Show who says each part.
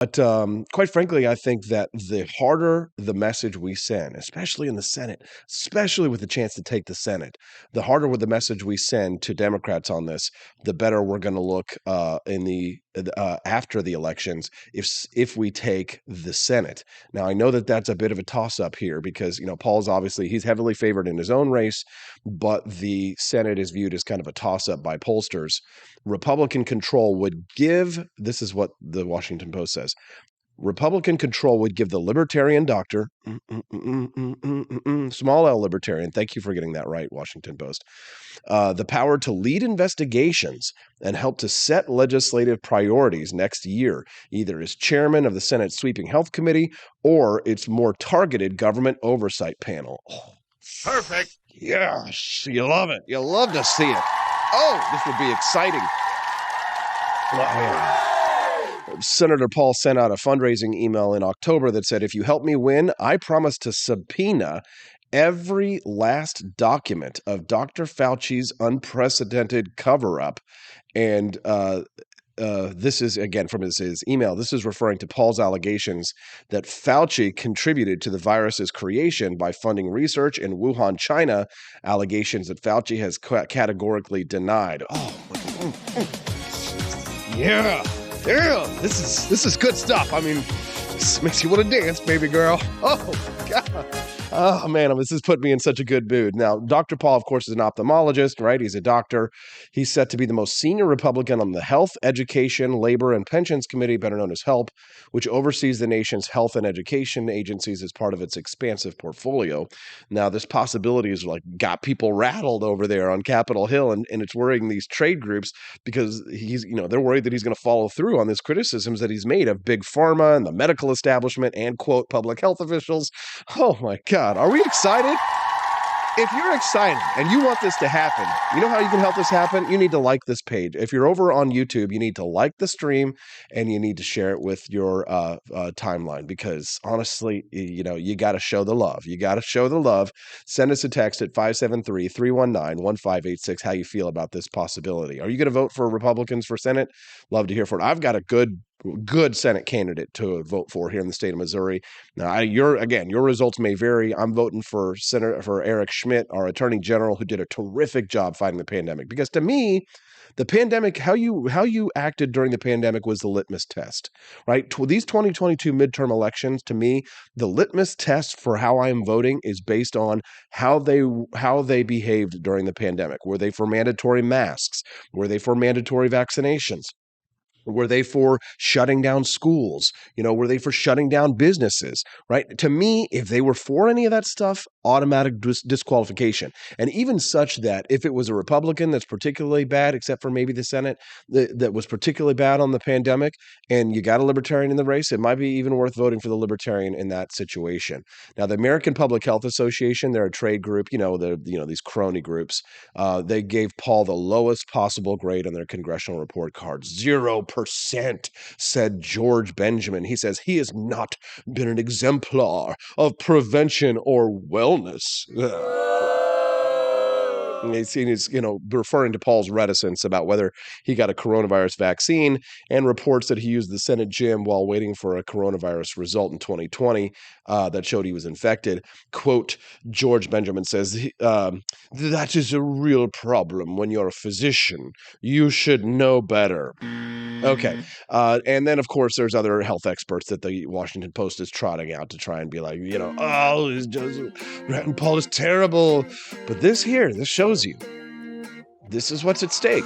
Speaker 1: But quite frankly, I think that the harder the message we send, especially in the Senate, especially with the chance to take the Senate, the harder with the message we send to Democrats on this, the better we're going to look in the after the elections if we take the Senate. Now, I know that that's a bit of a toss up here because Paul's obviously he's heavily favored in his own race, but the Senate is viewed as kind of a toss up by pollsters. Republican control would give, this is what the Washington Post says, Republican control would give the libertarian doctor, small L libertarian, thank you for getting that right, Washington Post, the power to lead investigations and help to set legislative priorities next year, either as chairman of the Senate Sweeping Health Committee or its more targeted government oversight panel. Oh,
Speaker 2: Perfect.
Speaker 1: yes, you love it. You love to see it. Oh, this would be exciting. Senator Paul sent out a fundraising email in October that said, if you help me win, I promise to subpoena every last document of Dr. Fauci's unprecedented cover-up. And this is, again, from his email, this is referring to Paul's allegations that Fauci contributed to the virus's creation by funding research in Wuhan, China, allegations that Fauci has categorically denied. Yeah. This is good stuff. I mean, this makes you want to dance, baby girl. Oh, God. Oh, man, this has put me in such a good mood. Now, Dr. Paul, of course, is an ophthalmologist, right? He's a doctor. He's set to be the most senior Republican on the Health, Education, Labor, and Pensions Committee, better known as HELP, which oversees the nation's health and education agencies as part of its expansive portfolio. Now, this possibility has got people rattled over there on Capitol Hill, and it's worrying these trade groups because they're worried that he's going to follow through on these criticisms that he's made of big pharma and the medical establishment and, quote, public health officials. Oh, my God. Are we excited? If you're excited and you want this to happen, you know how you can help this happen? You need to like this page. If you're over on YouTube, you need to like the stream and you need to share it with your timeline because honestly, you got to show the love. You got to show the love. Send us a text at 573-319-1586 how you feel about this possibility. Are you going to vote for Republicans for Senate? Love to hear from it. I've got a good Senate candidate to vote for here in the state of Missouri. Now, your results may vary. I'm voting for Eric Schmidt, our Attorney General, who did a terrific job fighting the pandemic. Because to me, the pandemic, how you acted during the pandemic was the litmus test, right? These 2022 midterm elections, to me, the litmus test for how I am voting is based on how they behaved during the pandemic. Were they for mandatory masks? Were they for mandatory vaccinations? Were they for shutting down schools? Were they for shutting down businesses, right? To me, if they were for any of that stuff, automatic disqualification. And even such that if it was a Republican that's particularly bad, except for maybe the Senate, that was particularly bad on the pandemic, and you got a libertarian in the race, it might be even worth voting for the libertarian in that situation. Now, the American Public Health Association, they're a trade group, these crony groups. They gave Paul the lowest possible grade on their congressional report card, 0%, said George Benjamin. He says he has not been an exemplar of prevention or wellness. He's referring to Paul's reticence about whether he got a coronavirus vaccine and reports that he used the Senate gym while waiting for a coronavirus result in 2020 that showed he was infected. Quote, George Benjamin says, that is a real problem when you're a physician. You should know better. Okay. And then, of course, there's other health experts that the Washington Post is trotting out to try and be like, Rand Paul is terrible. But this shows you, this is what's at stake.